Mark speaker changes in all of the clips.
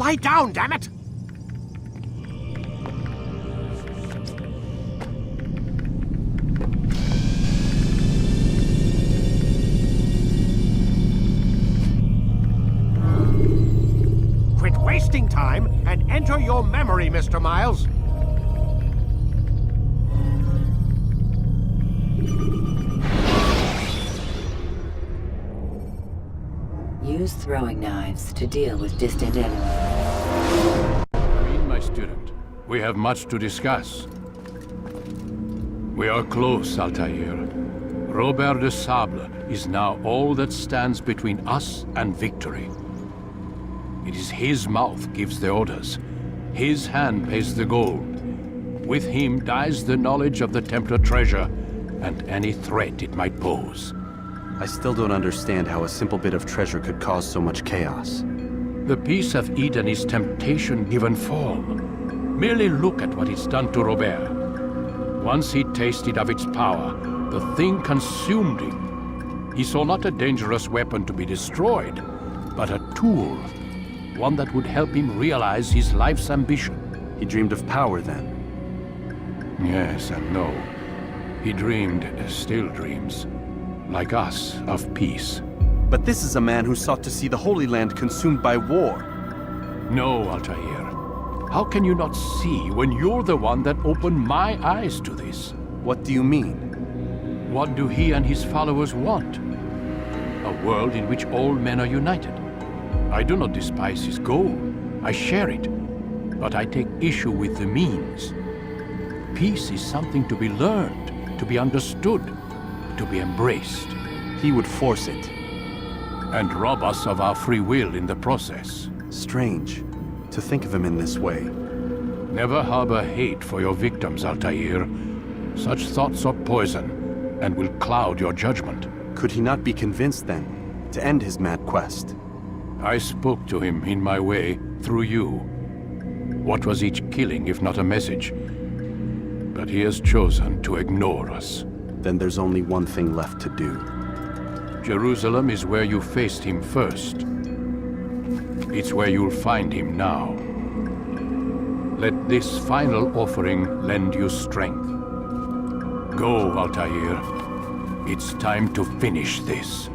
Speaker 1: Lie down, damn it! Quit wasting time and enter your memory, Mr. Miles.
Speaker 2: Use throwing knives to deal with distant enemies.
Speaker 3: Read, my student. We have much to discuss. We are close, Altair. Robert de Sable is now all that stands between us and victory. It is his mouth gives the orders. His hand pays the gold. With him dies the knowledge of the Templar treasure and any threat it might pose.
Speaker 4: I still don't understand how a simple bit of treasure could cause so much chaos.
Speaker 3: The peace of Eden is temptation given form. Merely look at what it's done to Robert. Once he tasted of its power, the thing consumed him. He saw not a dangerous weapon to be destroyed, but a tool. One that would help him realize his life's ambition.
Speaker 4: He dreamed of power then?
Speaker 3: Yes and no. He dreamed, still dreams, like us, of peace.
Speaker 4: But this is a man who sought to see the Holy Land consumed by war.
Speaker 3: No, Altair. How can you not see when you're the one that opened my eyes to this?
Speaker 4: What do you mean?
Speaker 3: What do he and his followers want? A world in which all men are united. I do not despise his goal. I share it. But I take issue with the means. Peace is something to be learned, to be understood, to be embraced.
Speaker 4: He would force it.
Speaker 3: And rob us of our free will in the process.
Speaker 4: Strange, to think of him in this way.
Speaker 3: Never harbor hate for your victims, Altair. Such thoughts are poison, and will cloud your judgment.
Speaker 4: Could he not be convinced, then, to end his mad quest?
Speaker 3: I spoke to him in my way, through you. What was each killing if not a message? But he has chosen to ignore us.
Speaker 4: Then there's only one thing left to do.
Speaker 3: Jerusalem is where you faced him first. It's where you'll find him now. Let this final offering lend you strength. Go, Altair. It's time to finish this.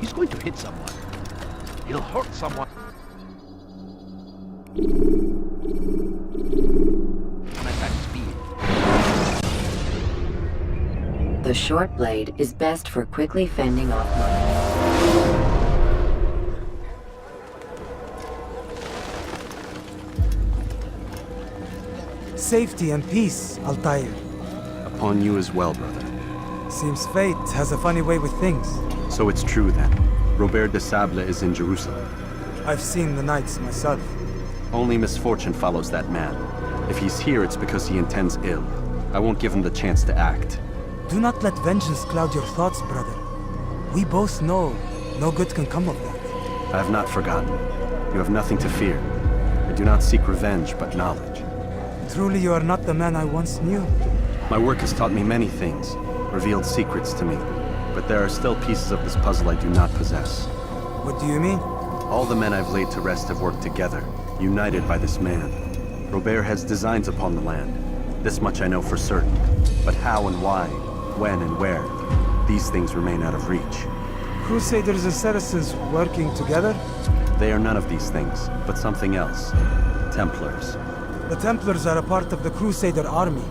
Speaker 1: He's going to hit someone. He'll hurt someone. At that speed.
Speaker 2: The short blade is best for quickly fending off mines.
Speaker 5: Safety and peace, Altair.
Speaker 4: Upon you as well, brother.
Speaker 5: Seems fate has a funny way with things.
Speaker 4: So it's true then. Robert de Sable is in Jerusalem.
Speaker 5: I've seen the knights myself.
Speaker 4: Only misfortune follows that man. If he's here, it's because he intends ill. I won't give him the chance to act.
Speaker 5: Do not let vengeance cloud your thoughts, brother. We both know no good can come of that.
Speaker 4: I have not forgotten. You have nothing to fear. I do not seek revenge, but knowledge.
Speaker 5: Truly you are not the man I once knew.
Speaker 4: My work has taught me many things, revealed secrets to me. But there are still pieces of this puzzle I do not possess.
Speaker 5: What do you mean?
Speaker 4: All the men I've laid to rest have worked together, united by this man. Robert has designs upon the land. This much I know for certain. But how and why, when and where, these things remain out of reach.
Speaker 5: Crusaders and Saracens working together?
Speaker 4: They are none of these things, but something else. Templars.
Speaker 5: The Templars are a part of the Crusader army.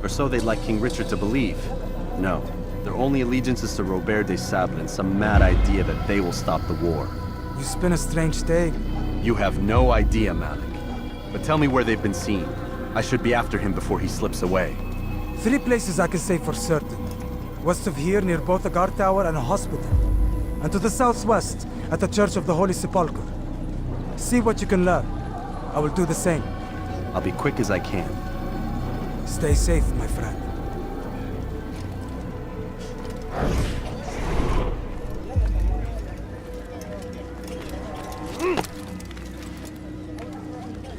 Speaker 4: Or so they'd like King Richard to believe. No. Their only allegiance is to Robert de Sable and some mad idea that they will stop the war.
Speaker 5: You spin a strange tale.
Speaker 4: You have no idea, Malik. But tell me where they've been seen. I should be after him before he slips away.
Speaker 5: 3 places I can say for certain. West of here, near both a guard tower and a hospital. And to the southwest, at the Church of the Holy Sepulchre. See what you can learn. I will do the same.
Speaker 4: I'll be quick as I can.
Speaker 5: Stay safe, my friend.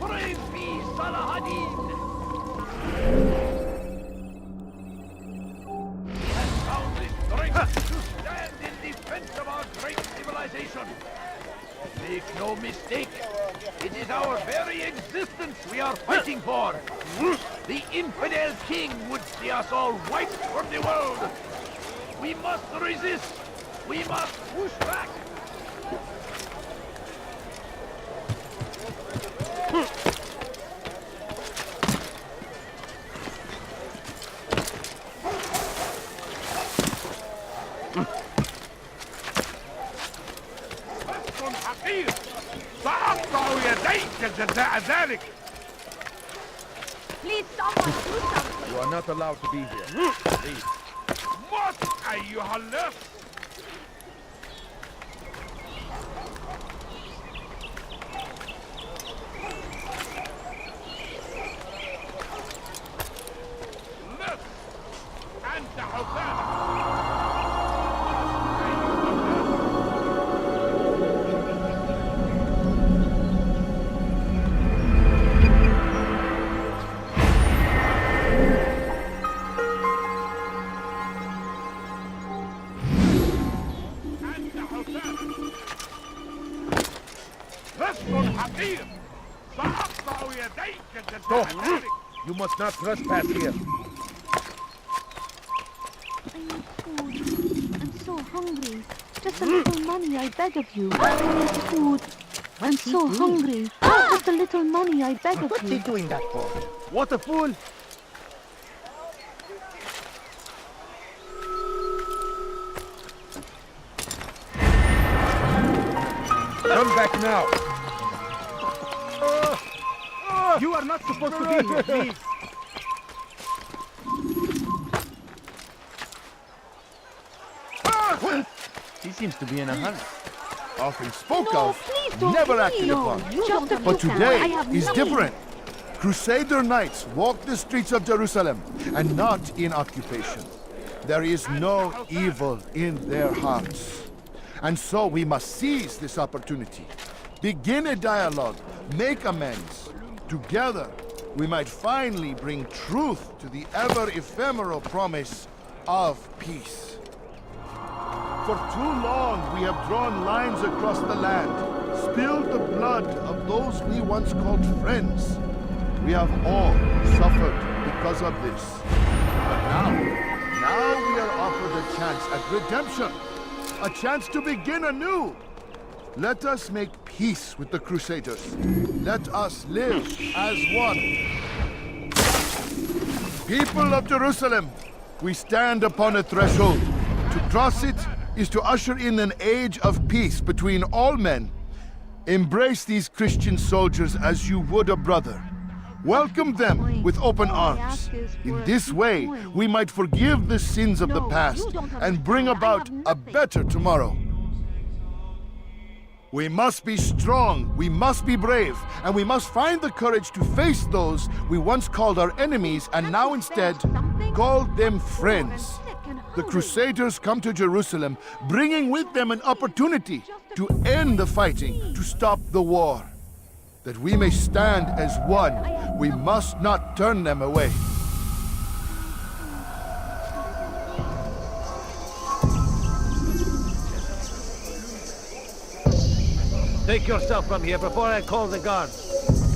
Speaker 1: Praise be Salahadin! And found the strength to stand in defense of our great civilization. Make no mistake, it is our very existence we are fighting for. The infidel king would see us all wiped from the world. We must resist. We must push back. حقير سأقطع يديك جزاء ذلك.
Speaker 6: Please, someone do something.
Speaker 1: You are not allowed to be here. Please. What, أيها اللص? لص أنت حسام. You must not trespass here.
Speaker 6: I need food. I'm so hungry. Just a little money, I beg of you. I need food. I'm so hungry. Just a little money, I beg of you.
Speaker 1: Doing that for? What a fool! Come back now! You are not supposed to be here, please! He seems to be in a hurry.
Speaker 7: Often spoke
Speaker 6: No,
Speaker 7: of,
Speaker 6: please don't
Speaker 7: never
Speaker 6: leave.
Speaker 7: acted
Speaker 6: No,
Speaker 7: upon.
Speaker 6: you don't
Speaker 7: But
Speaker 6: understand.
Speaker 7: today
Speaker 6: I have
Speaker 7: is
Speaker 6: nothing.
Speaker 7: different. Crusader knights walk the streets of Jerusalem and not in occupation. There is no evil in their hearts. And so we must seize this opportunity. Begin a dialogue, make amends. Together, we might finally bring truth to the ever-ephemeral promise of peace. For too long, we have drawn lines across the land, spilled the blood of those we once called friends. We have all suffered because of this. But now we are offered a chance at redemption, a chance to begin anew. Let us make peace with the Crusaders. Let us live as one. People of Jerusalem, we stand upon a threshold. To cross it is to usher in an age of peace between all men. Embrace these Christian soldiers as you would a brother. Welcome them with open arms. In this way, we might forgive the sins of the past and bring about a better tomorrow. We must be strong, we must be brave, and we must find the courage to face those we once called our enemies and now instead call them friends. The Crusaders come to Jerusalem, bringing with them an opportunity to end the fighting, to stop the war. That we may stand as one, we must not turn them away.
Speaker 1: Take yourself from here before I call the guards.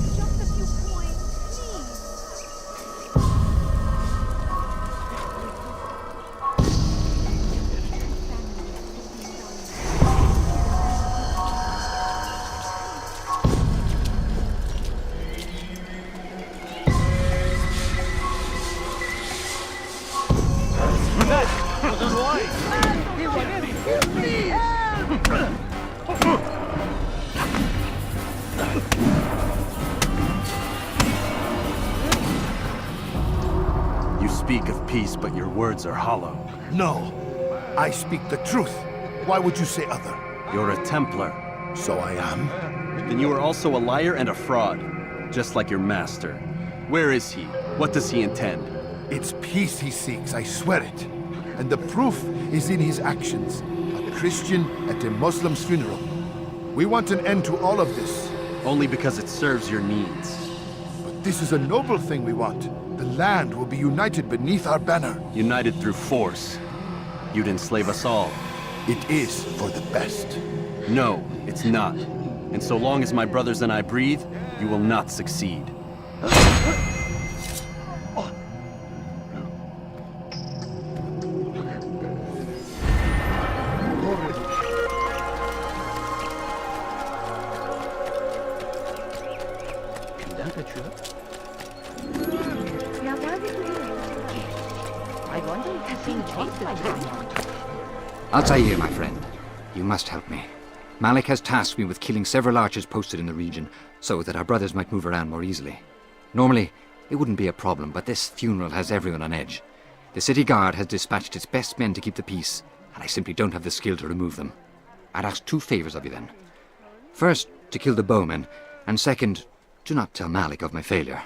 Speaker 6: Just a few coins, please.
Speaker 4: speak of peace, but your words are hollow.
Speaker 7: No, I speak the truth. Why would you say other?
Speaker 4: You're a Templar.
Speaker 7: So I am.
Speaker 4: Then you are also a liar and a fraud, just like your master. Where is he? What does he intend?
Speaker 7: It's peace he seeks, I swear it. And the proof is in his actions. A Christian at a Muslim's funeral. We want an end to all of this.
Speaker 4: Only because it serves your needs.
Speaker 7: But this is a noble thing we want. The land will be united beneath our banner.
Speaker 4: United through force. You'd enslave us all.
Speaker 7: It is for the best.
Speaker 4: No, it's not. And so long as my brothers and I breathe, you will not succeed.
Speaker 6: I wonder if he's been chased by someone.
Speaker 8: Altair, my friend, you must help me. Malik has tasked me with killing several archers posted in the region, so that our brothers might move around more easily. Normally, it wouldn't be a problem, but this funeral has everyone on edge. The city guard has dispatched its best men to keep the peace, and I simply don't have the skill to remove them. I'd ask 2 favors of you then. First, to kill the bowmen, and second, do not tell Malik of my failure.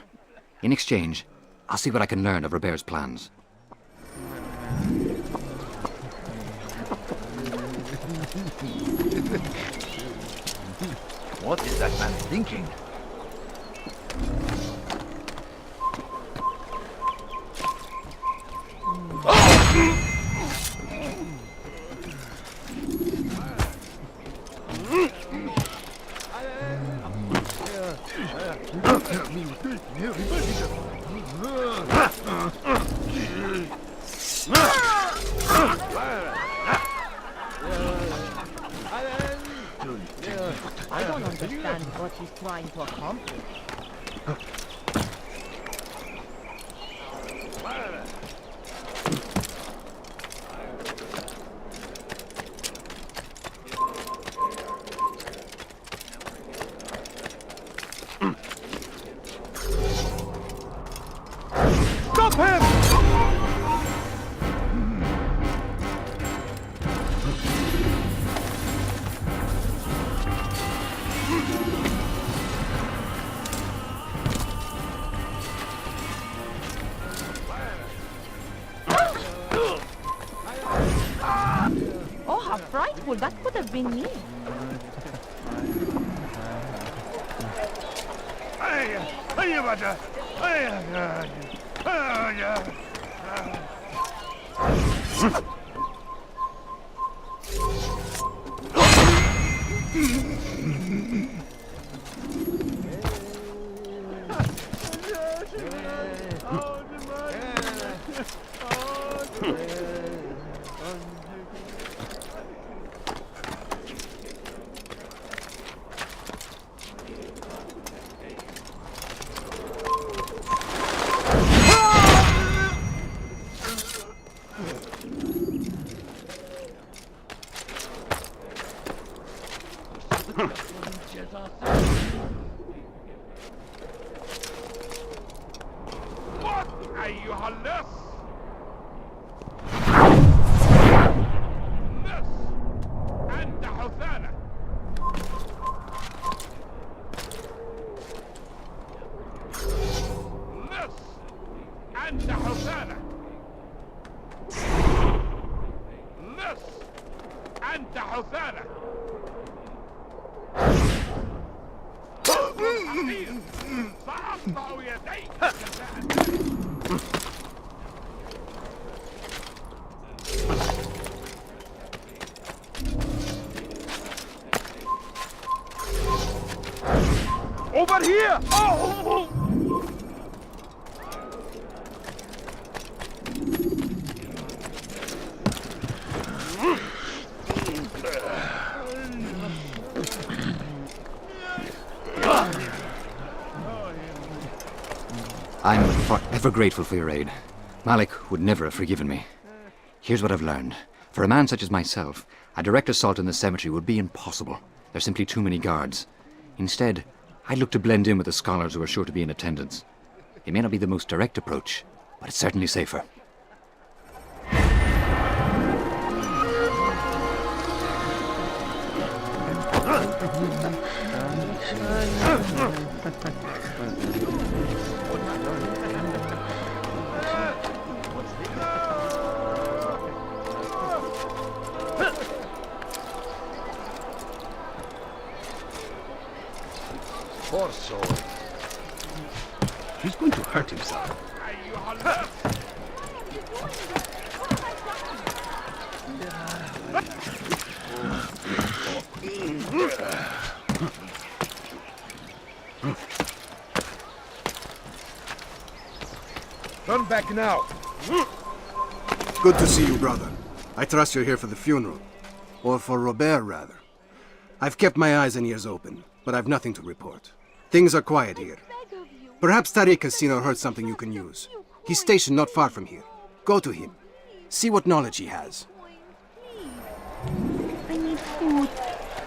Speaker 8: In exchange, I'll see what I can learn of Robert's plans.
Speaker 1: What is that man thinking?
Speaker 6: I don't understand what he's trying to accomplish.
Speaker 1: Stop him!
Speaker 6: Oh, how frightful! That could have been me.
Speaker 1: أيها اللص لص أنت حثالة لص أنت حثالة لص أنت حثالة سأقطع يديك جزاء Over here! Oh!
Speaker 8: I'm forever grateful for your aid. Malik would never have forgiven me. Here's what I've learned. For a man such as myself, a direct assault in the cemetery would be impossible. There's simply too many guards. Instead, I'd look to blend in with the scholars who are sure to be in attendance. It may not be the most direct approach, but it's certainly safer.
Speaker 1: Poor soul.
Speaker 9: He's going to hurt himself.
Speaker 1: Turn back now.
Speaker 9: Good to see you, brother. I trust you're here for the funeral. Or for Robert, rather. I've kept my eyes and ears open, but I've nothing to report. Things are quiet here. Perhaps Tariq has seen or heard something you can use. He's stationed not far from here. Go to him. See what knowledge he has.
Speaker 6: I need food.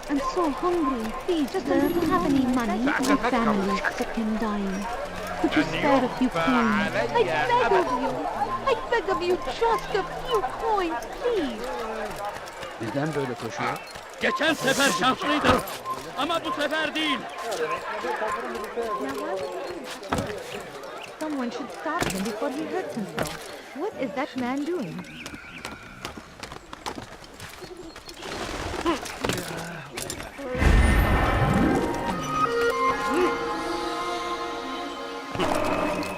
Speaker 6: I'm so hungry. Please, just don't you have any money? My family is sick and dying. Could you spare a few coins? I beg of you. I beg of you, just a few coins, please.
Speaker 9: Neden böyle koşuyor?
Speaker 10: Geçen sefer şanslıydı. Ama bu sefer değil.
Speaker 6: Someone should stop him before he hurts himself. What is that man doing?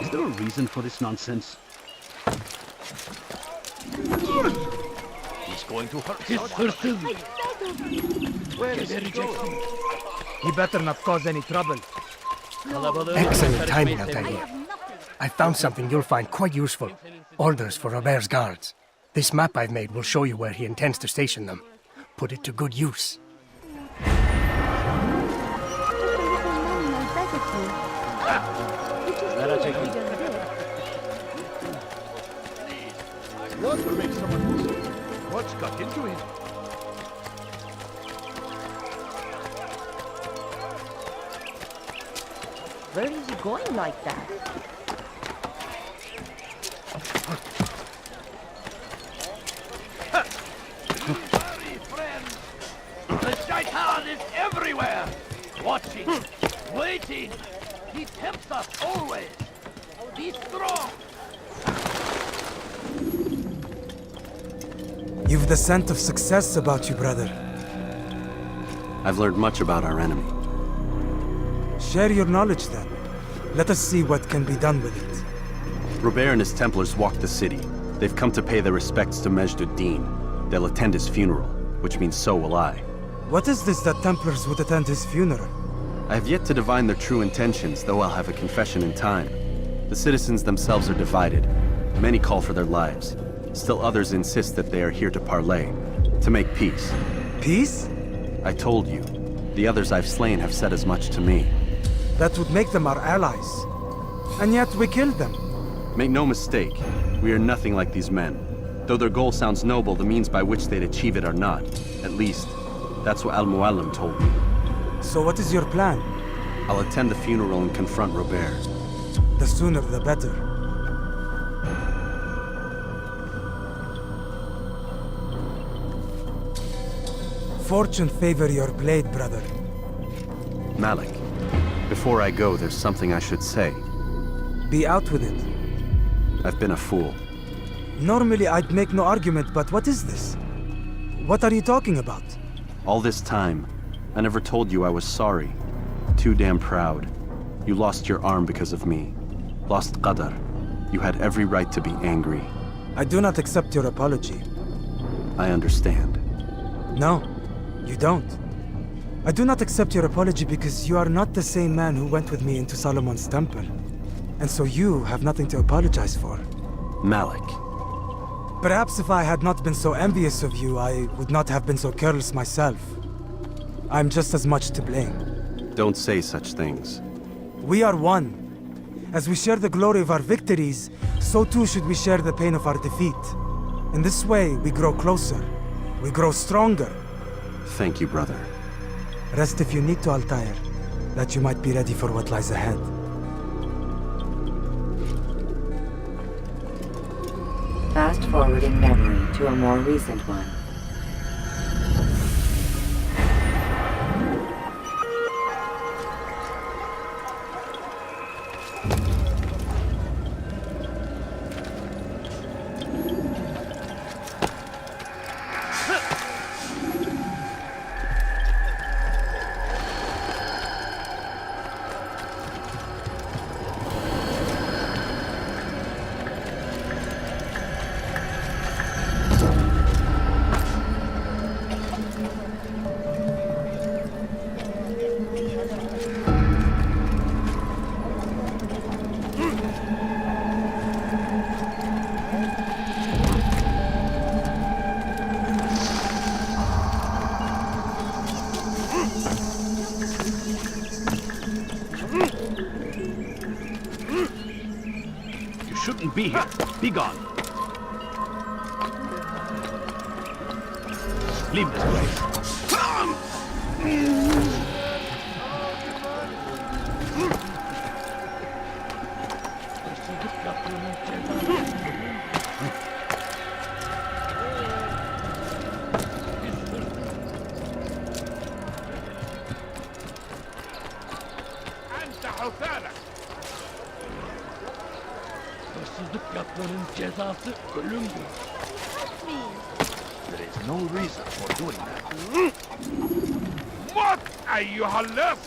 Speaker 9: Is there a reason for this nonsense?
Speaker 1: He's going to hurt
Speaker 10: Siz hırsız.
Speaker 1: Where is he going?
Speaker 5: He better not cause any trouble.
Speaker 11: Excellent timing, Altair. I found something you'll find quite useful. Orders for Robert's guards. This map I've made will show you where he intends to station them. Put it to good use.
Speaker 1: What will make someone lose it? What's got into him?
Speaker 6: Where is he going like that?
Speaker 1: Sorry, friends. The shaitan is everywhere. Watching, waiting. He tempts us always. Be strong.
Speaker 5: You've the scent of success about you, brother.
Speaker 4: I've learned much about our enemy.
Speaker 5: Share your knowledge then. Let us see what can be done with it.
Speaker 4: Robert and his Templars walked the city. They've come to pay their respects to Majd-ud-Din. They'll attend his funeral, which means so will I.
Speaker 5: What is this that Templars would attend his funeral?
Speaker 4: I have yet to divine their true intentions, though I'll have a confession in time. The citizens themselves are divided. Many call for their lives. Still others insist that they are here to parley, to make peace.
Speaker 5: Peace?
Speaker 4: I told you. The others I've slain have said as much to me.
Speaker 5: That would make them our allies. And yet we killed them.
Speaker 4: Make no mistake, we are nothing like these men. Though their goal sounds noble, the means by which they'd achieve it are not. At least, that's what Al-Muallim told me.
Speaker 5: So what is your plan?
Speaker 4: I'll attend the funeral and confront Robert.
Speaker 5: The sooner the better. Fortune favor your blade, brother.
Speaker 4: Malik, before I go, there's something I should say.
Speaker 5: Be out with it.
Speaker 4: I've been a fool.
Speaker 5: Normally I'd make no argument, but what is this? What are you talking about?
Speaker 4: All this time, I never told you I was sorry. Too damn proud. You lost your arm because of me. Lost Qadar. You had every right to be angry.
Speaker 5: I do not accept your apology.
Speaker 4: I understand.
Speaker 5: No, you don't. I do not accept your apology because you are not the same man who went with me into Solomon's temple. And so you have nothing to apologize for.
Speaker 4: Malik.
Speaker 5: Perhaps if I had not been so envious of you, I would not have been so careless myself. I'm just as much to blame.
Speaker 4: Don't say such things.
Speaker 5: We are one. As we share the glory of our victories, so too should we share the pain of our defeat. In this way, we grow closer. We grow stronger.
Speaker 4: Thank you, brother.
Speaker 5: Rest if you need to, Altair, that you might be ready for what lies ahead.
Speaker 2: Fast-forwarding memory to a more recent one.
Speaker 1: Shouldn't be here. Be gone. Leave this place.
Speaker 10: Hırsızlık yapmanın cezası ölümdür.
Speaker 1: There is no reason for doing that. What ayyuhallas?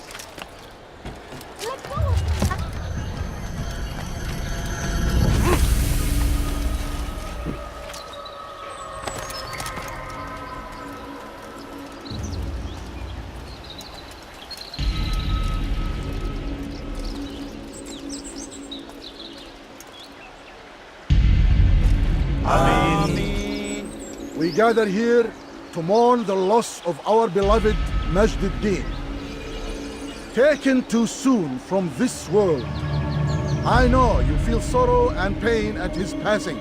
Speaker 7: We gather here to mourn the loss of our beloved Majd-ud-Din, taken too soon from this world. I know you feel sorrow and pain at his passing,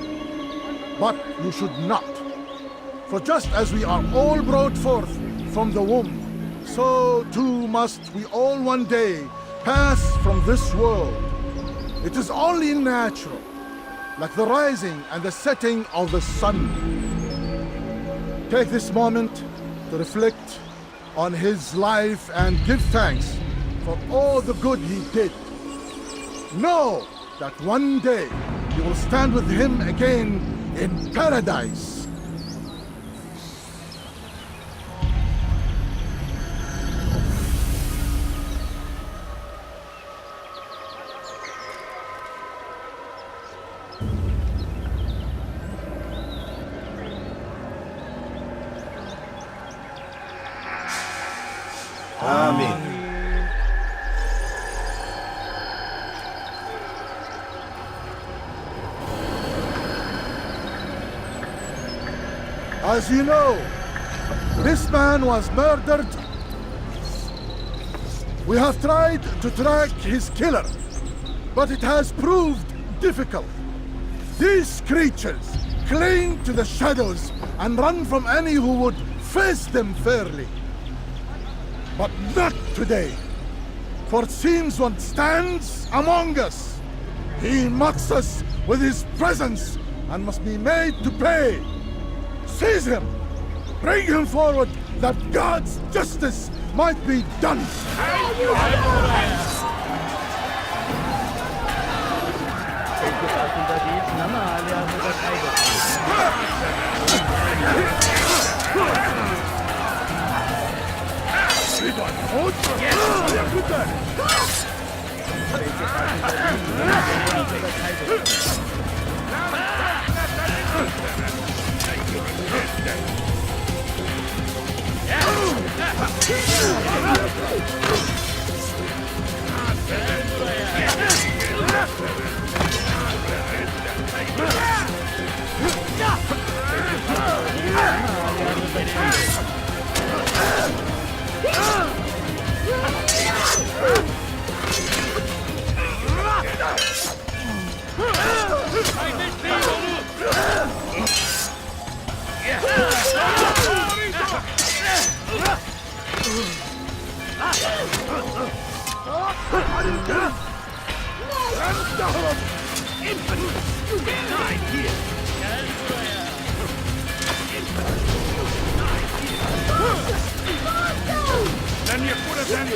Speaker 7: but you should not. For just as we are all brought forth from the womb, so too must we all one day pass from this world. It is only natural, like the rising and the setting of the sun. Take this moment to reflect on his life and give thanks for all the good he did. Know that one day you will stand with him again in paradise. As you know, this man was murdered. We have tried to track his killer, but it has proved difficult. These creatures cling to the shadows and run from any who would face them fairly. But not today, for it seems one stands among us. He mocks us with his presence and must be made to pay. Seize him! Bring him forward that God's justice might be done!
Speaker 1: Infant! You died here! Then you put us in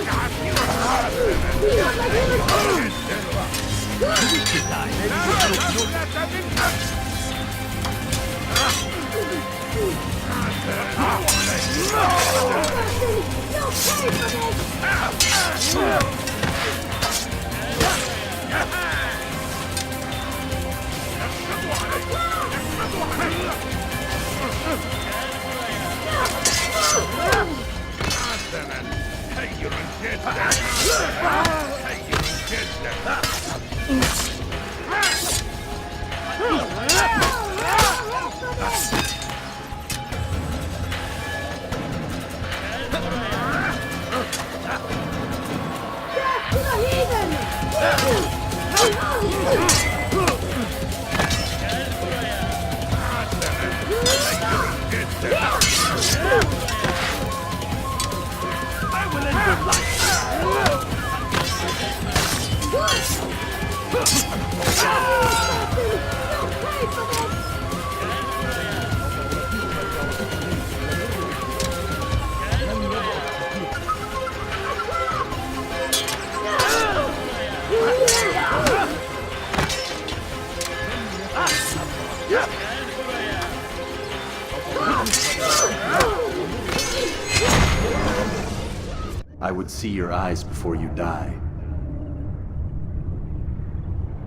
Speaker 4: I would see your eyes before you die.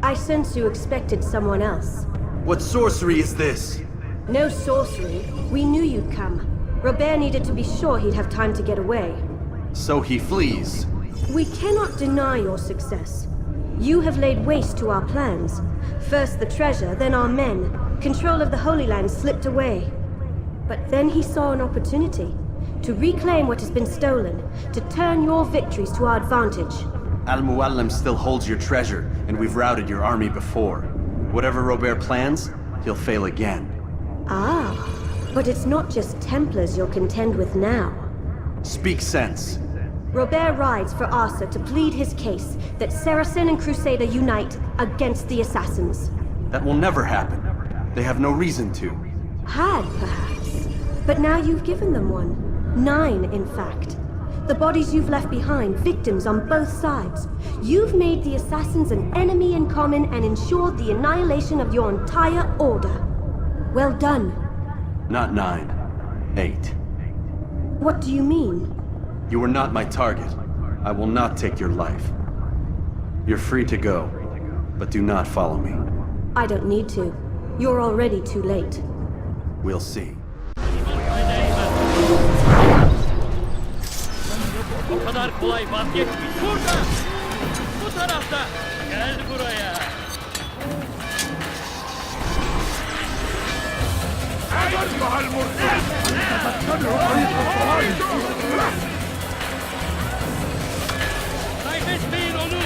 Speaker 12: I sense you expected someone else.
Speaker 4: What sorcery is this?
Speaker 12: No sorcery. We knew you'd come. Robert needed to be sure he'd have time to get away.
Speaker 4: So he flees.
Speaker 12: We cannot deny your success. You have laid waste to our plans. First the treasure, then our men. Control of the Holy Land slipped away. But then he saw an opportunity to reclaim what has been stolen, to turn your victories to our advantage.
Speaker 4: Al-Muallim still holds your treasure, and we've routed your army before. Whatever Robert plans, he'll fail again.
Speaker 12: Ah, but it's not just Templars you'll contend with now.
Speaker 4: Speak sense.
Speaker 12: Robert rides for Arsa to plead his case that Saracen and Crusader unite against the Assassins.
Speaker 4: That will never happen. They have no reason to.
Speaker 12: Had, perhaps. But now you've given them one. 9, in fact. The bodies you've left behind, victims on both sides. You've made the Assassins an enemy in common and ensured the annihilation of your entire order. Well done.
Speaker 4: Not 9. 8.
Speaker 12: What do you mean?
Speaker 4: You were not my target. I will not take your life. You're free to go, but do not follow me.
Speaker 12: I don't need to. You're already too late.
Speaker 4: We'll see.
Speaker 10: O kadar kolay vazgeçmeyin. Burada! Bu tarafta! Gel buraya!
Speaker 1: أيها المرتد
Speaker 10: Kaybetmeyin onu!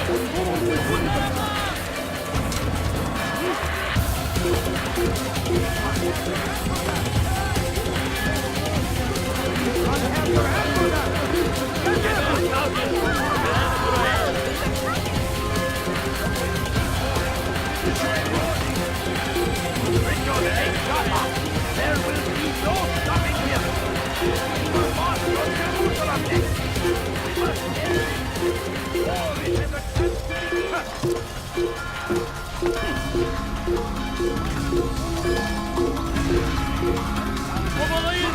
Speaker 10: Bu tarafa!
Speaker 1: There will be no stopping him. We will march on Jerusalem next. We must end this. War is an attempt to be
Speaker 10: Kovalayın!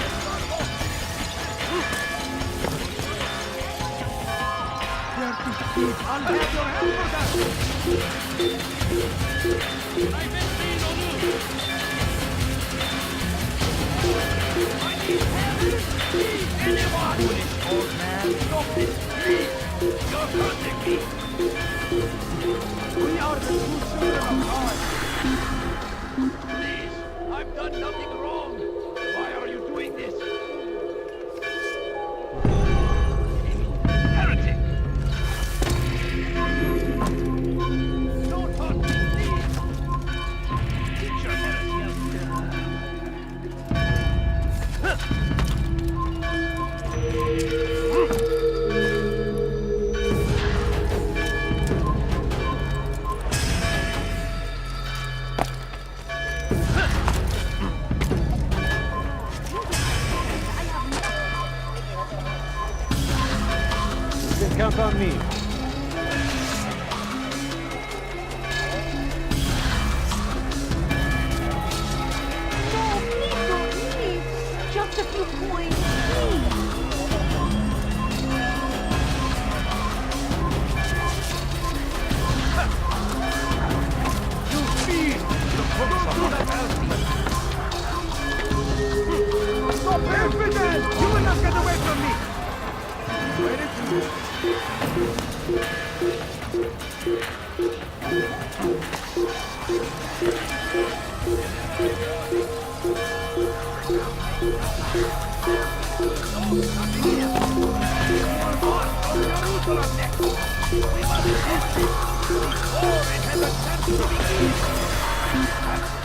Speaker 1: I'll have your help for that.
Speaker 10: Kaybetmeyin onu!
Speaker 1: I need help. Anyone with this old man, stop this, please. You're hurting me. We are the true children of God. Please, I've done nothing wrong. Why are you doing this? Heretic! Don't hurt me, please. Teach your heresy elsewhere.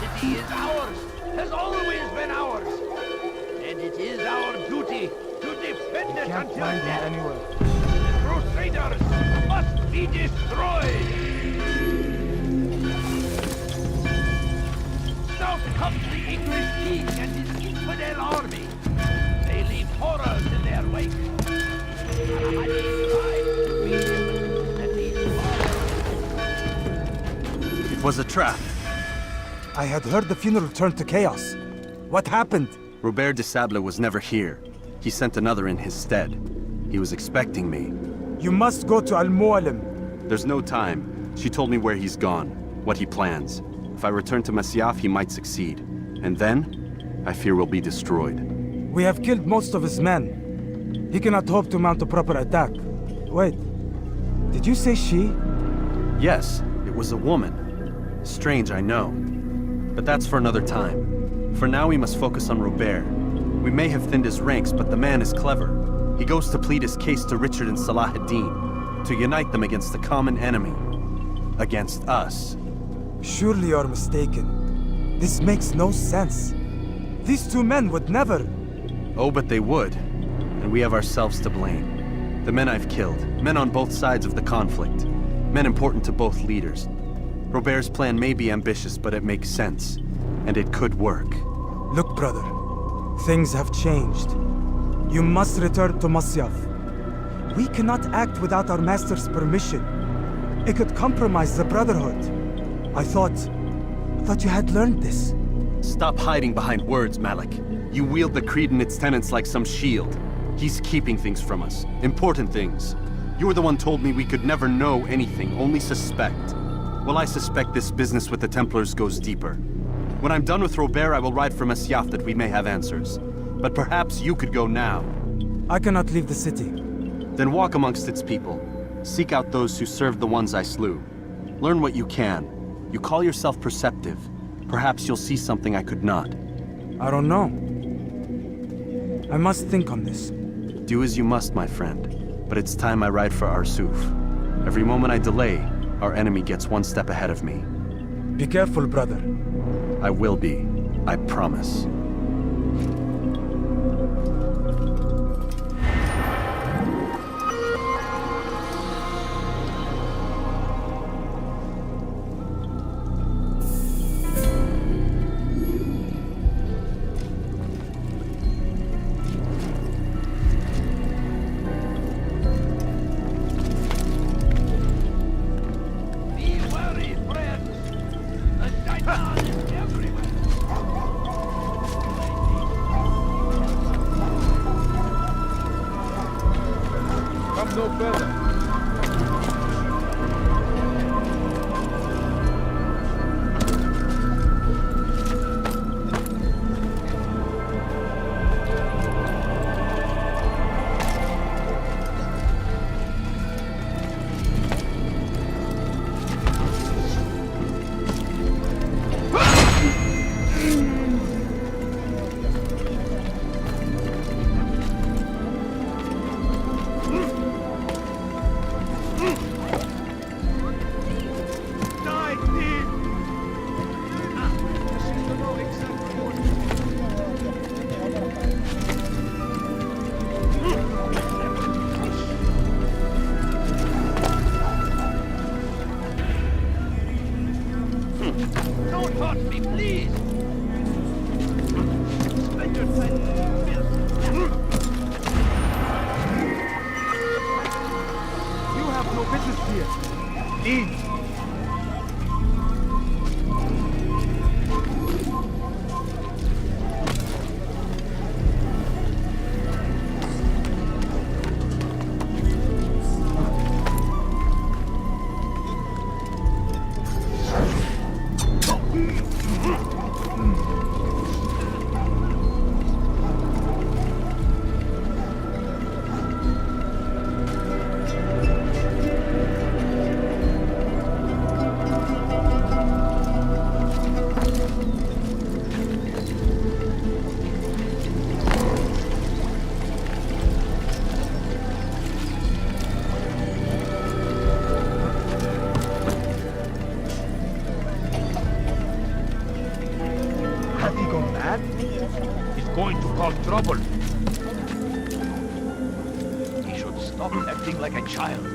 Speaker 1: City is ours, has always been ours, and it is our duty to defend it until death. The Crusaders must be destroyed. South comes the English king and his infidel army. They leave horrors in their wake.
Speaker 4: It was a trap.
Speaker 5: I had heard the funeral turned to chaos. What happened?
Speaker 4: Robert de Sable was never here. He sent another in his stead. He was expecting me.
Speaker 5: You must go to Al-Mualim.
Speaker 4: There's no time. She told me where he's gone, what he plans. If I return to Masyaf, he might succeed. And then, I fear we'll be destroyed.
Speaker 5: We have killed most of his men. He cannot hope to mount a proper attack. Wait, did you say she?
Speaker 4: Yes, it was a woman. Strange, I know. But that's for another time. For now, we must focus on Robert. We may have thinned his ranks, but the man is clever. He goes to plead his case to Richard and Salah ad-Din, to unite them against the common enemy. Against us.
Speaker 5: Surely you're mistaken. This makes no sense. These two men would never...
Speaker 4: Oh, but they would. And we have ourselves to blame. The men I've killed, men on both sides of the conflict, men important to both leaders. Robert's plan may be ambitious, but it makes sense. And it could work.
Speaker 5: Look, brother. Things have changed. You must return to Masyaf. We cannot act without our master's permission. It could compromise the Brotherhood. I thought you had learned this.
Speaker 4: Stop hiding behind words, Malik. You wield the creed and its tenets like some shield. He's keeping things from us. Important things. You were the one told me we could never know anything, only suspect. Well, I suspect this business with the Templars goes deeper. When I'm done with Robert, I will ride for Masyaf that we may have answers. But perhaps you could go now.
Speaker 5: I cannot leave the city.
Speaker 4: Then walk amongst its people. Seek out those who served the ones I slew. Learn what you can. You call yourself perceptive. Perhaps you'll see something I could not.
Speaker 5: I don't know. I must think on this.
Speaker 4: Do as you must, my friend. But it's time I ride for Arsuf. Every moment I delay, our enemy gets one step ahead of me.
Speaker 5: Be careful, brother.
Speaker 4: I will be. I promise.
Speaker 1: that? He's going to cause trouble. He should stop acting like a child.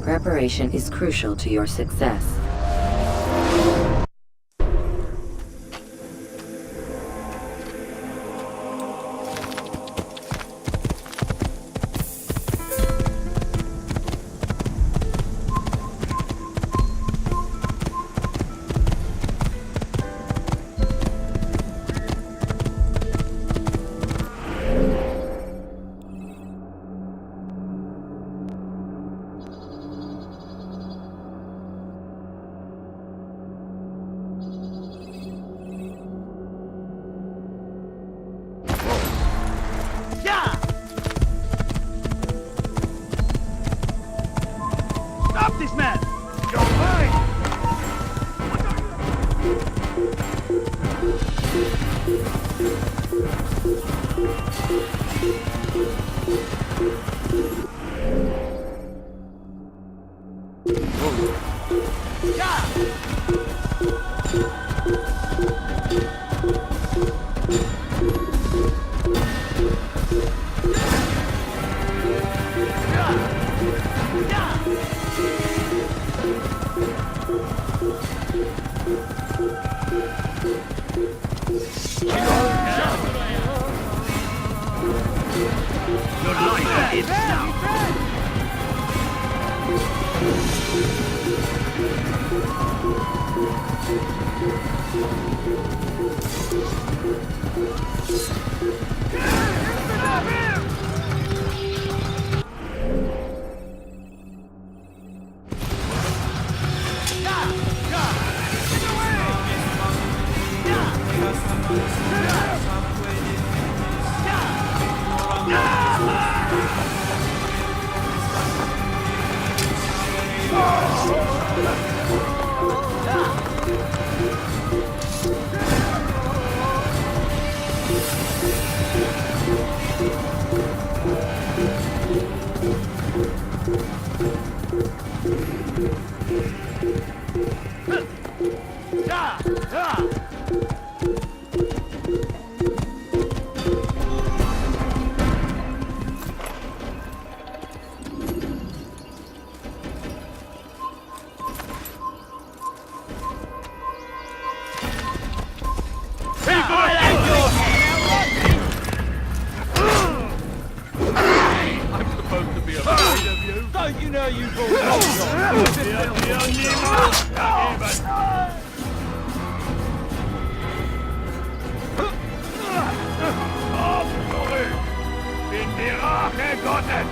Speaker 2: Preparation is crucial to your success.
Speaker 1: Stop this man! You're mine!
Speaker 10: Your life is now. Don't you know you've
Speaker 1: Bin die Rache Gottes!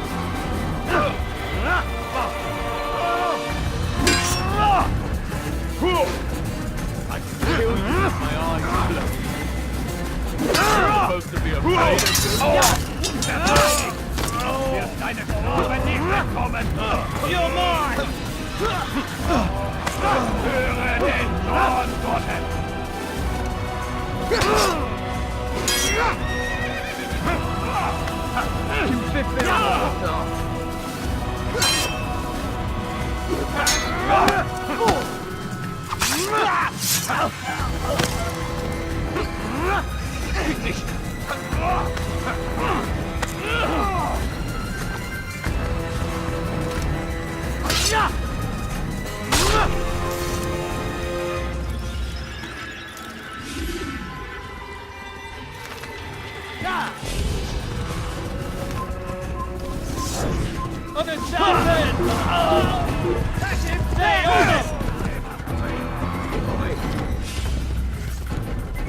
Speaker 10: I can kill you with my eyes closed. I'm supposed to be afraid of you.
Speaker 1: Wirst deine Strafe nicht bekommen!
Speaker 10: You're mine!
Speaker 1: Höre den Zorn Gottes!
Speaker 10: Stay on it!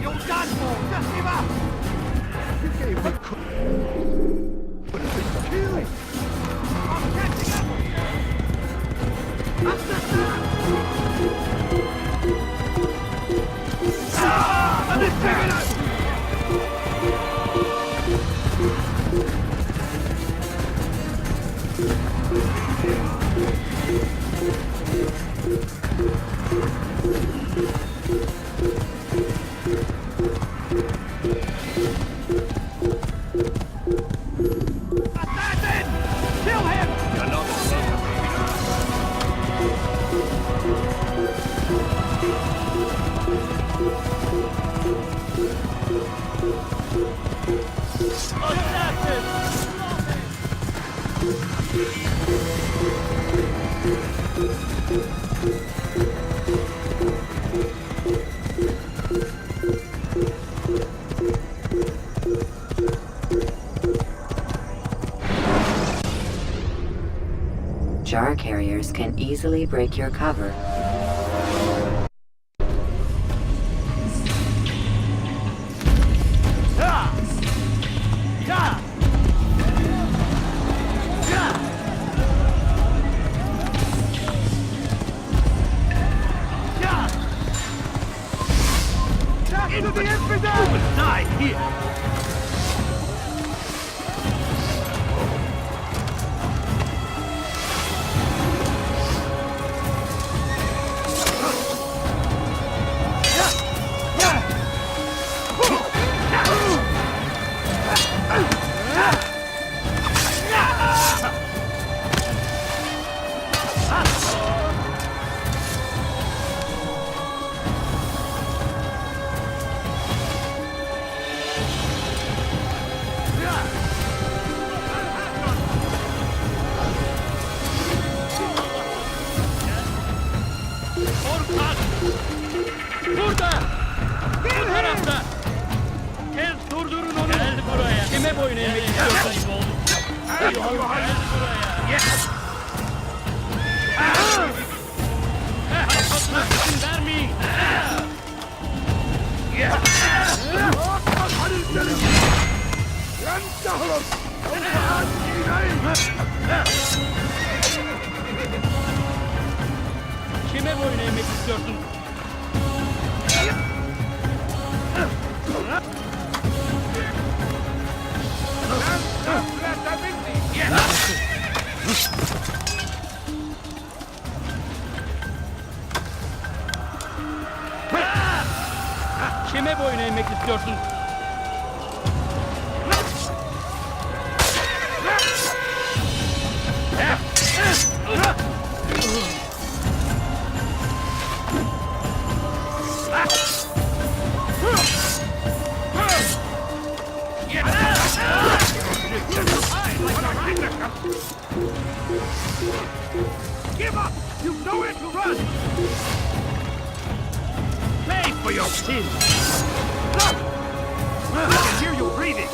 Speaker 1: You're done for! Just give up! You gave me kill! I'm catching up! I'm taking us! Assassin! Kill him! You're not
Speaker 2: Jar carriers can easily break your cover.
Speaker 1: Into the infidel! You will die here!
Speaker 10: Burada! Bu tarafta! Tez durdurun onu! Gel buraya! Kime boyun eğmek istiyorsun? Gel buraya! Patlasın vermeyin! Kime boyun eğmek istiyorsun? Kime boyun eğmek istiyorsun?
Speaker 1: Give up! You've nowhere to run! Pay for your sins! Look! I can hear you breathing!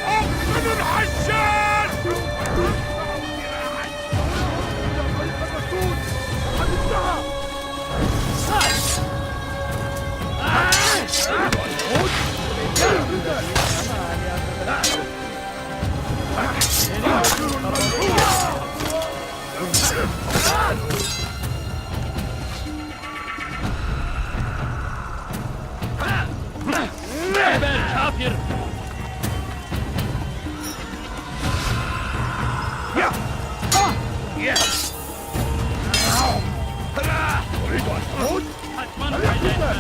Speaker 1: Open the Hassan!
Speaker 10: Geber kafir! Kaçmanı fayda etmez!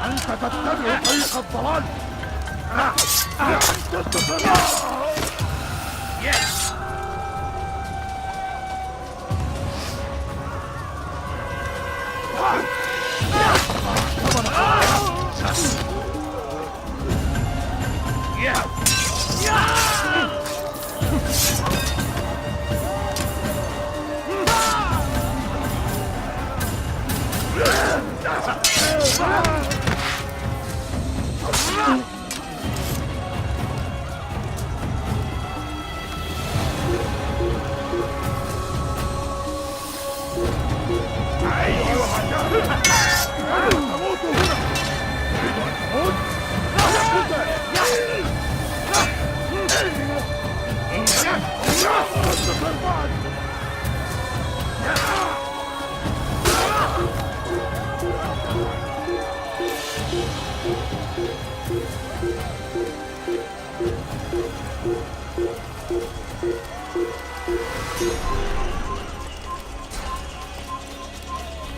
Speaker 1: أنت تتبع طريق الضلال Yes!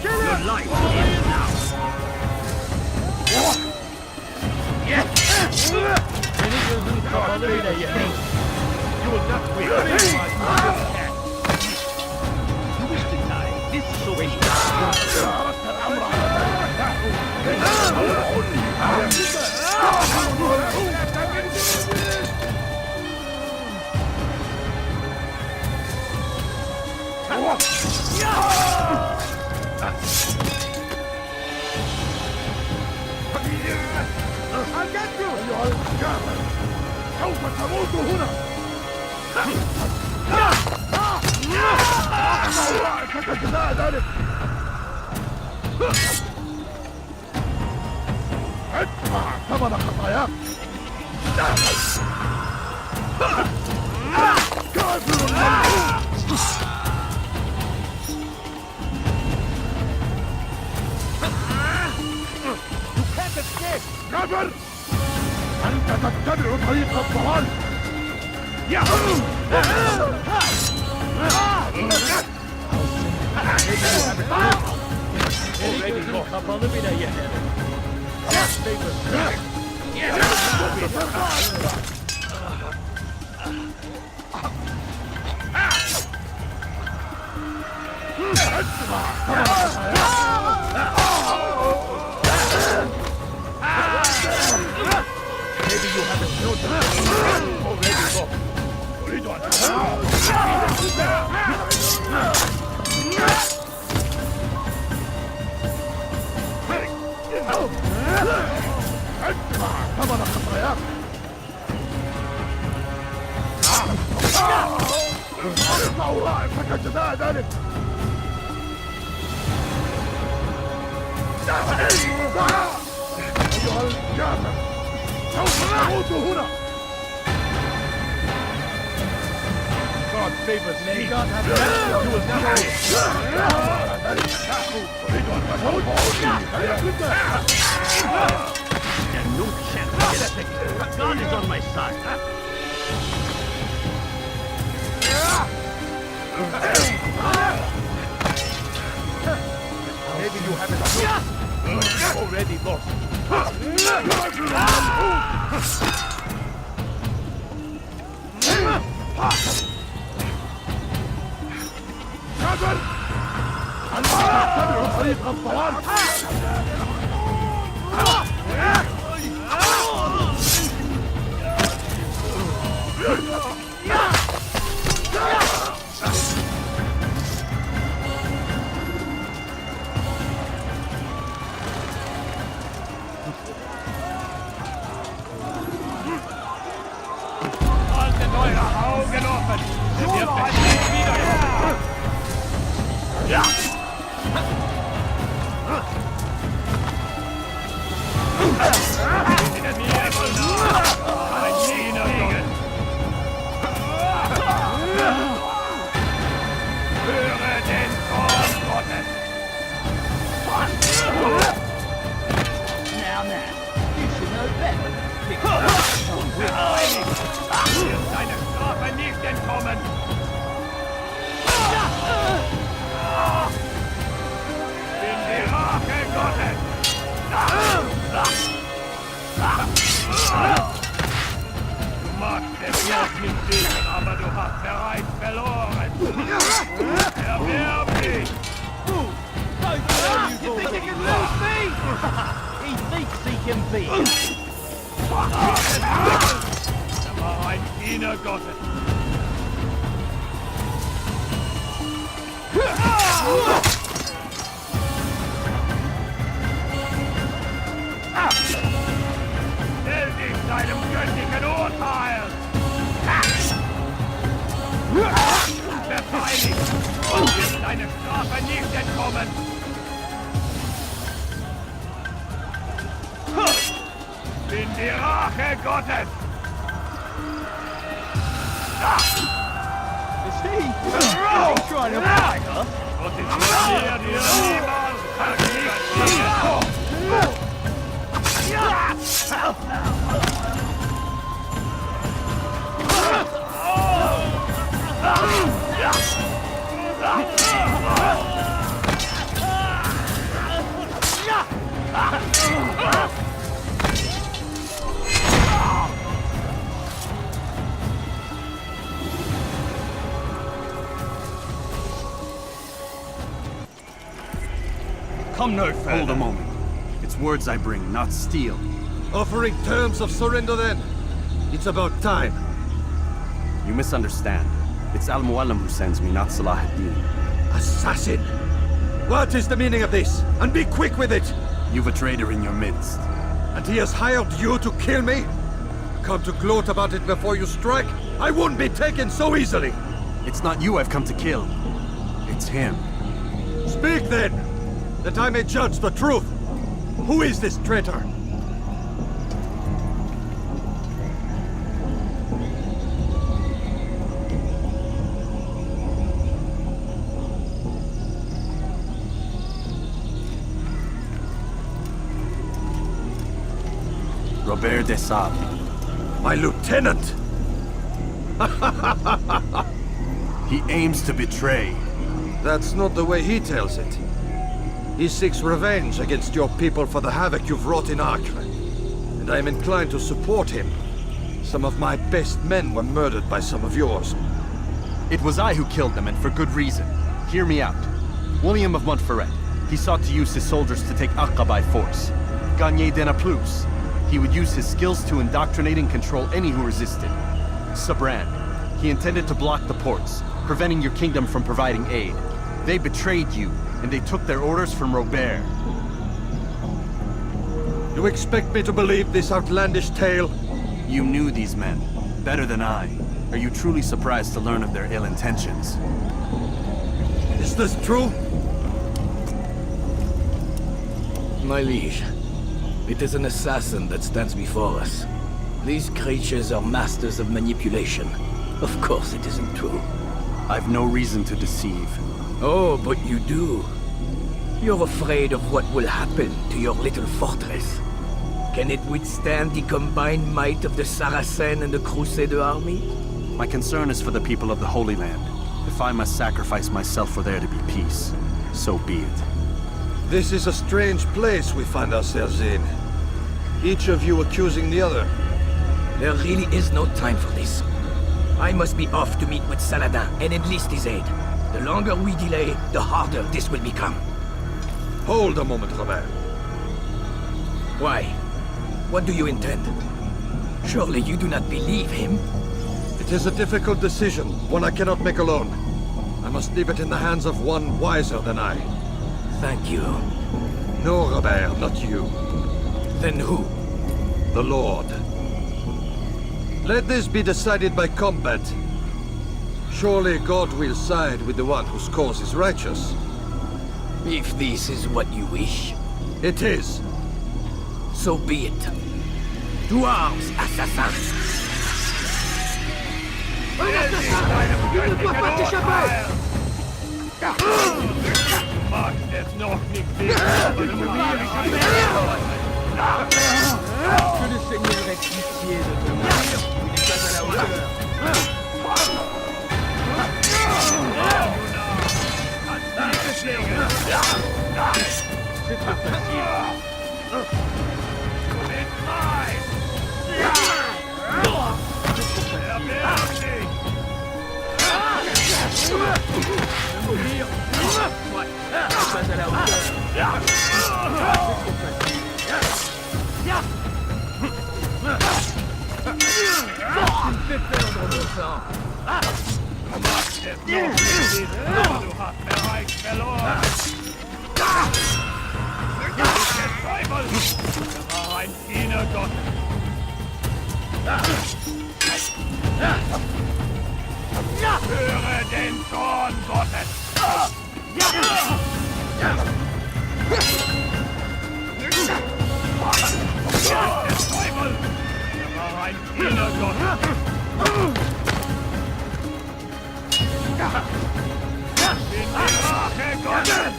Speaker 1: Your life ends now.
Speaker 10: Seni gözün kapalı bile yeter.
Speaker 1: You will not win. You wish to die. This is so
Speaker 7: I'll get you! أيها الكافر! سوف تموت هنا! أقطع جزاء ذلك! ادفع ثمن خطاياك! كافر ملعون! كافر! أنت تتبع طريق الضلال!
Speaker 10: Seni gözün kapalı bile yeter.
Speaker 1: Maybe you haven't noticed. Already lost. أريد أن ادفع ثمن خطاياك. أقطع رأسك جزاء ذلك. أيها الكافر! سوف تموت هنا! God favors me. May God have mercy. You will never. There's no chance. God is on my side. Maybe you haven't noticed. Already lost. كافر! أنت تتبع طريق الضلال! Halte eure Augen offen! Wir verstehen wieder! Ja! Höre den Ton Gottes! Now, you should know better. Wird deine Strafe nicht entkommen! Bin die Rache Gottes!
Speaker 10: He thinks he can beat.
Speaker 1: Aber ein Diener Gottes. Stell dich deinem göttlichen Urteil! Verteidigt und wird deine Strafe nicht entkommen! Bin die Rache Gottes!
Speaker 10: Is he trying to fight us?
Speaker 1: Gott ist mit dir, dir niemals
Speaker 9: Come no further.
Speaker 4: Hold a moment. It's words I bring, not steel.
Speaker 9: Offering terms of surrender then? It's about time.
Speaker 4: You misunderstand. It's Al-Mualim who sends me, not Salah ad-Din.
Speaker 9: Assassin! What is the meaning of this? And be quick with it!
Speaker 4: You've a traitor in your midst.
Speaker 9: And he has hired you to kill me? Come to gloat about it before you strike? I won't be taken so easily!
Speaker 4: It's not you I've come to kill. It's him.
Speaker 9: Speak then, that I may judge the truth. Who is this traitor?
Speaker 4: Robert de Sable.
Speaker 9: My lieutenant!
Speaker 4: He aims to betray.
Speaker 9: That's not the way he tells it. He seeks revenge against your people for the havoc you've wrought in Acre. And I am inclined to support him. Some of my best men were murdered by some of yours.
Speaker 4: It was I who killed them, and for good reason. Hear me out. William of Montferrat. He sought to use his soldiers to take Acre by force. Gagne de Naplouse. He would use his skills to indoctrinate and control any who resisted. Sabran. He intended to block the ports, preventing your kingdom from providing aid. They betrayed you, and they took their orders from Robert.
Speaker 9: You expect me to believe this outlandish tale?
Speaker 4: You knew these men, better than I. Are you truly surprised to learn of their ill intentions?
Speaker 9: Is this true?
Speaker 13: My liege, it is an assassin that stands before us. These creatures are masters of manipulation. Of course it isn't true.
Speaker 4: I've no reason to deceive.
Speaker 13: Oh, but you do. You're afraid of what will happen to your little fortress. Can it withstand the combined might of the Saracen and the Crusader army?
Speaker 4: My concern is for the people of the Holy Land. If I must sacrifice myself for there to be peace, so be it.
Speaker 9: This is a strange place we find ourselves in. Each of you accusing the other.
Speaker 13: There really is no time for this. I must be off to meet with Saladin and enlist his aid. The longer we delay, the harder this will become.
Speaker 9: Hold a moment, Robert.
Speaker 13: Why? What do you intend? Surely you do not believe him?
Speaker 9: It is a difficult decision, one I cannot make alone. I must leave it in the hands of one wiser than I.
Speaker 13: Thank you.
Speaker 9: No, Robert, not you.
Speaker 13: Then who?
Speaker 9: The Lord. Let this be decided by combat. Surely God will side with the one whose cause is righteous.
Speaker 13: If this is what you wish.
Speaker 9: It is.
Speaker 13: So be it. To arms, assassins!
Speaker 1: Magst es noch nicht sehen, aber du
Speaker 10: Que le Seigneur ait pitié de ton âme. Tu n'es pas à la hauteur. C'est trop facile. Mourir. Ouais, c'est pas à la hauteur. C'est trop facile.
Speaker 1: war ein Dienergott. Höre den Zorn Gottes. Der Teufel! Er war ein Dienergott. In die Rache Gottes!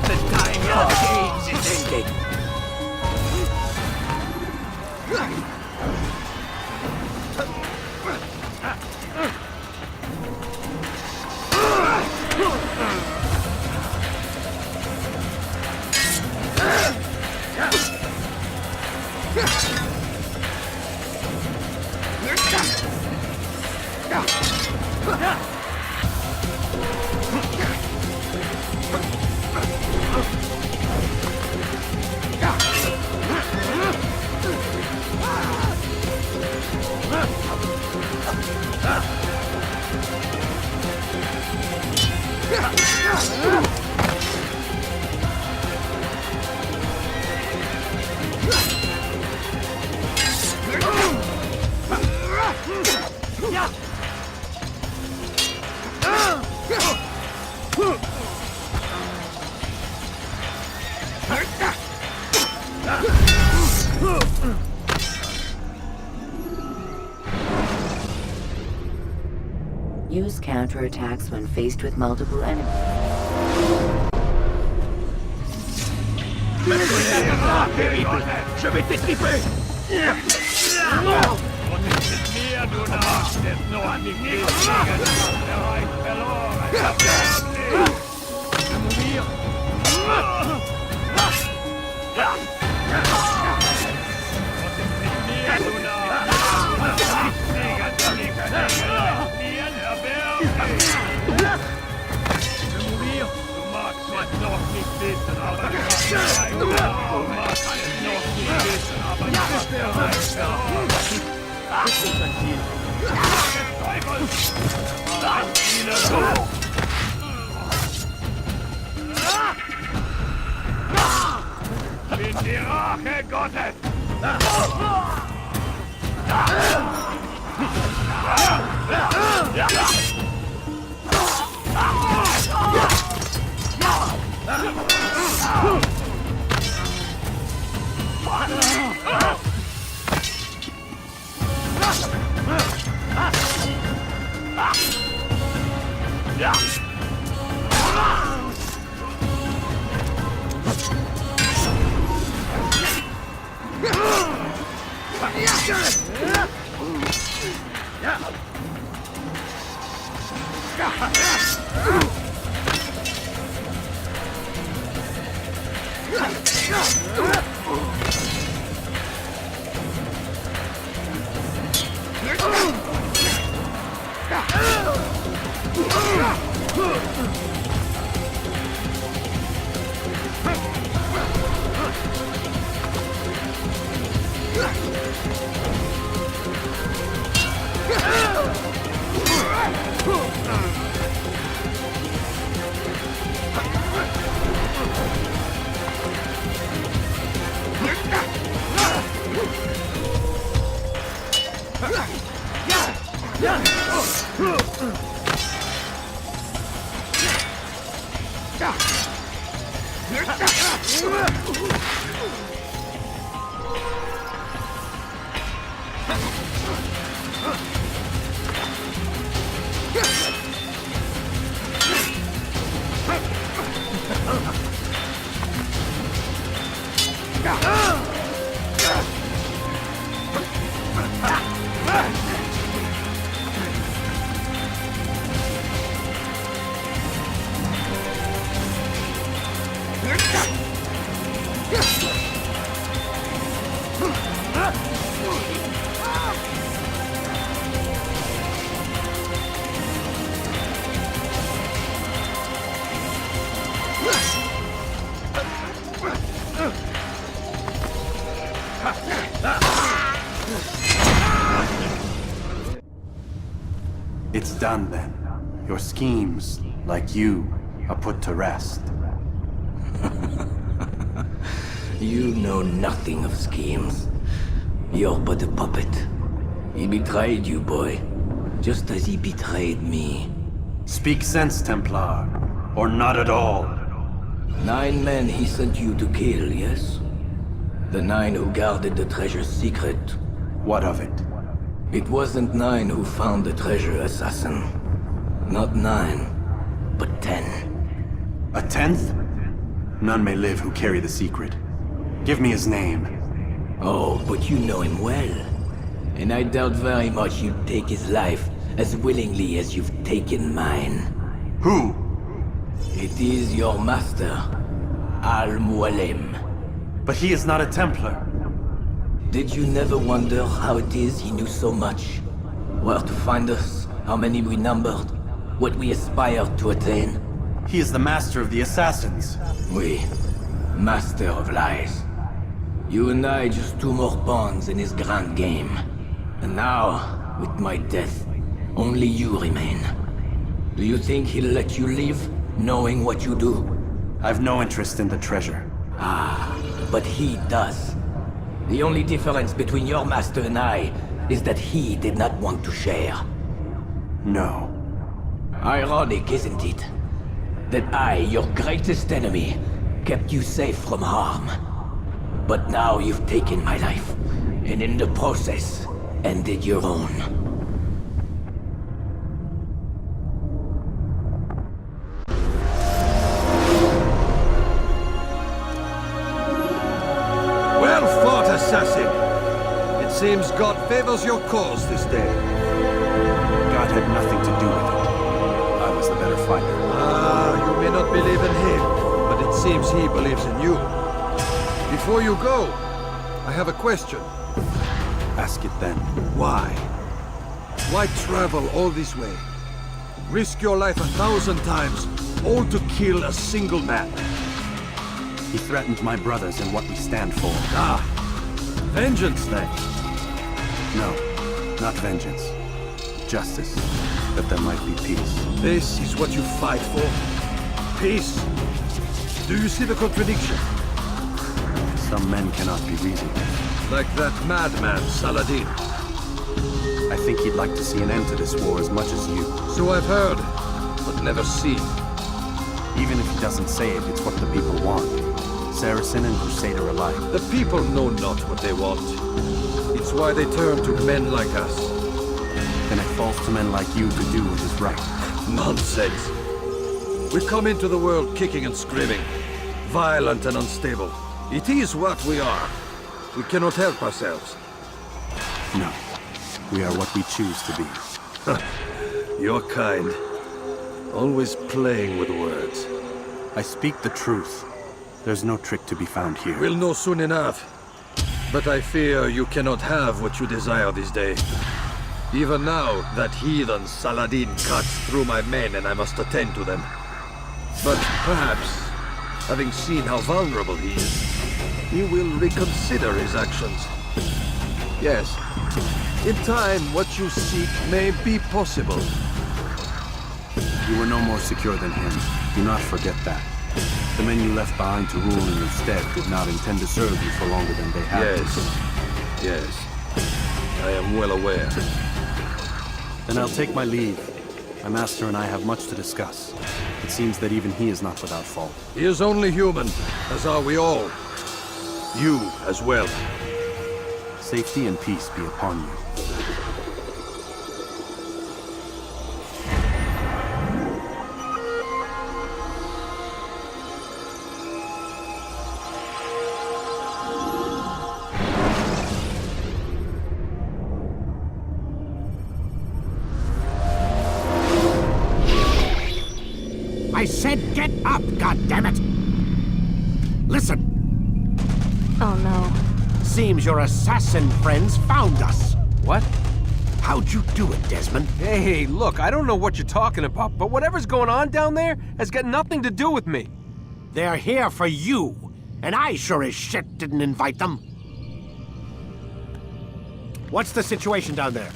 Speaker 13: The time for games is ending.
Speaker 2: Use counterattacks when faced with multiple enemies.
Speaker 1: Je vais t'étriper! Und mit mir, du Narr, steht nur an die Gegner, der Reich verloren. Mourir! Du magst es noch nicht wissen, aber du magst es noch nicht wissen, aber der Reich verloren. Das ist ein Ziel. Teufel! Ein Diener! In die Rache Gottes!
Speaker 4: It's done then. Your schemes, like you, are put to rest.
Speaker 13: You know nothing of schemes. You're but a puppet. He betrayed you, boy. Just as he betrayed me.
Speaker 4: Speak sense, Templar. Or not at all.
Speaker 13: 9 men he sent you to kill, yes? The 9 who guarded the treasure's secret.
Speaker 4: What of it?
Speaker 13: It wasn't 9 who found the treasure, assassin. Not 9, but 10.
Speaker 4: A 10th? None may live who carry the secret. Give me his name.
Speaker 13: Oh, but you know him well. And I doubt very much you'd take his life as willingly as you've taken mine.
Speaker 4: Who?
Speaker 13: It is your master, Al-Mualim.
Speaker 4: But he is not a Templar.
Speaker 13: Did you never wonder how it is he knew so much? Where to find us, how many we numbered, what we aspired to attain?
Speaker 4: He is the master of the assassins.
Speaker 13: Oui, master of lies. You and I just 2 more pawns in his grand game. And now, with my death, only you remain. Do you think he'll let you live, knowing what you do?
Speaker 4: I've no interest in the treasure.
Speaker 13: Ah, but he does. The only difference between your master and I is that he did not want to share.
Speaker 4: No.
Speaker 13: Ironic, isn't it? That I, your greatest enemy, kept you safe from harm. But now you've taken my life, and in the process, ended your own.
Speaker 14: Well fought, assassin! It seems God favors your cause this day.
Speaker 4: God had nothing to do with it. I was the better fighter.
Speaker 14: Ah, you may not believe in him, but it seems he believes in you. Before you go, I have a question.
Speaker 4: Ask it then.
Speaker 14: Why? Why travel all this way? Risk your life 1,000 times, all to kill a single man.
Speaker 4: He threatened my brothers and what we stand for.
Speaker 14: Ah, vengeance then.
Speaker 4: No, not vengeance. Justice, that there might be peace.
Speaker 14: This is what you fight for? Peace? Do you see the contradiction?
Speaker 4: Some men cannot be reasoned.
Speaker 14: Like that madman, Saladin.
Speaker 4: I think he'd like to see an end to this war as much as you.
Speaker 14: So I've heard, but never seen.
Speaker 4: Even if he doesn't say it, it's what the people want. Saracen and Crusader alike.
Speaker 14: The people know not what they want. It's why they turn to men like us.
Speaker 4: Then it falls to men like you to do what is right.
Speaker 14: Nonsense. We come into the world kicking and screaming, violent and unstable. It is what we are. We cannot help ourselves.
Speaker 4: No. We are what we choose to be.
Speaker 14: Your kind. Always playing with words.
Speaker 4: I speak the truth. There's no trick to be found here.
Speaker 14: We'll know soon enough. But I fear you cannot have what you desire this day. Even now, that heathen Saladin cuts through my men and I must attend to them. But perhaps, having seen how vulnerable he is, he will reconsider his actions. Yes, in time, what you seek may be possible.
Speaker 4: You were no more secure than him. Do not forget that. The men you left behind to rule in your stead did not intend to serve you for longer than they had.
Speaker 14: Yes. I am well aware.
Speaker 4: Then I'll take my leave. My master and I have much to discuss. It seems that even he is not without fault.
Speaker 14: He is only human, as are we all. You as well.
Speaker 4: Safety and peace be upon you.
Speaker 15: I said get up, goddammit! Listen.
Speaker 6: Oh no.
Speaker 15: Seems your assassin friends found us.
Speaker 16: What?
Speaker 15: How'd you do it, Desmond?
Speaker 16: Hey, look, I don't know what you're talking about, but whatever's going on down there has got nothing to do with me.
Speaker 15: They're here for you, and I sure as shit didn't invite them. What's the situation down there?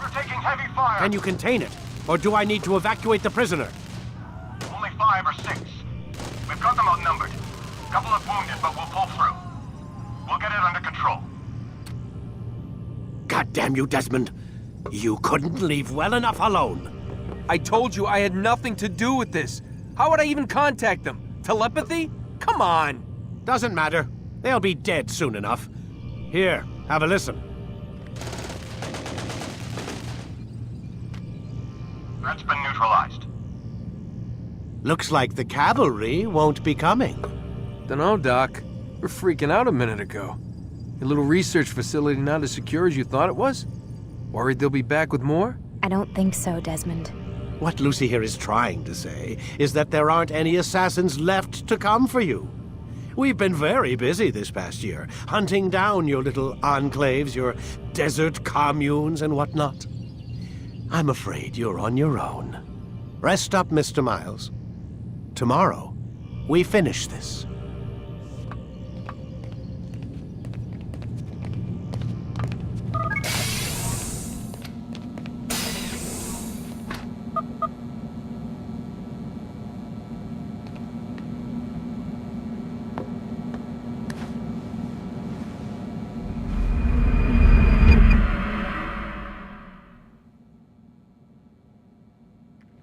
Speaker 17: We're taking heavy fire.
Speaker 15: Can you contain it? Or do I need to evacuate the prisoner?
Speaker 17: Only 5 or 6. We've got them outnumbered. Couple of wounded, but we'll pull through. We'll get it under control.
Speaker 15: God damn you, Desmond. You couldn't leave well enough alone.
Speaker 16: I told you I had nothing to do with this. How would I even contact them? Telepathy? Come on.
Speaker 15: Doesn't matter. They'll be dead soon enough. Here, have a listen.
Speaker 17: That's been neutralized.
Speaker 15: Looks like the cavalry won't be coming.
Speaker 16: Dunno, Doc. We're freaking out a minute ago. Your little research facility not as secure as you thought it was? Worried they'll be back with more?
Speaker 18: I don't think so, Desmond.
Speaker 15: What Lucy here is trying to say is that there aren't any assassins left to come for you. We've been very busy this past year, hunting down your little enclaves, your desert communes and whatnot. I'm afraid you're on your own. Rest up, Mr. Miles. Tomorrow, we finish this.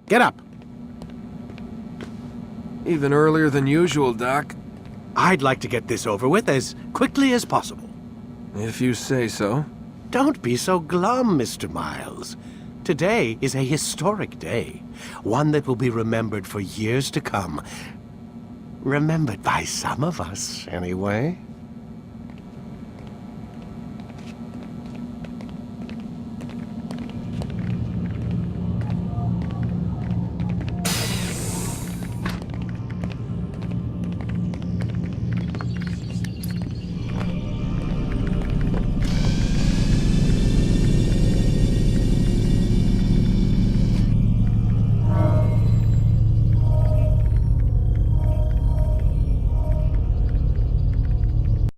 Speaker 15: Get up.
Speaker 16: Even earlier than usual, Doc.
Speaker 15: I'd like to get this over with as quickly as possible.
Speaker 16: If you say so.
Speaker 15: Don't be so glum, Mr. Miles. Today is a historic day. One that will be remembered for years to come. Remembered by some of us, anyway.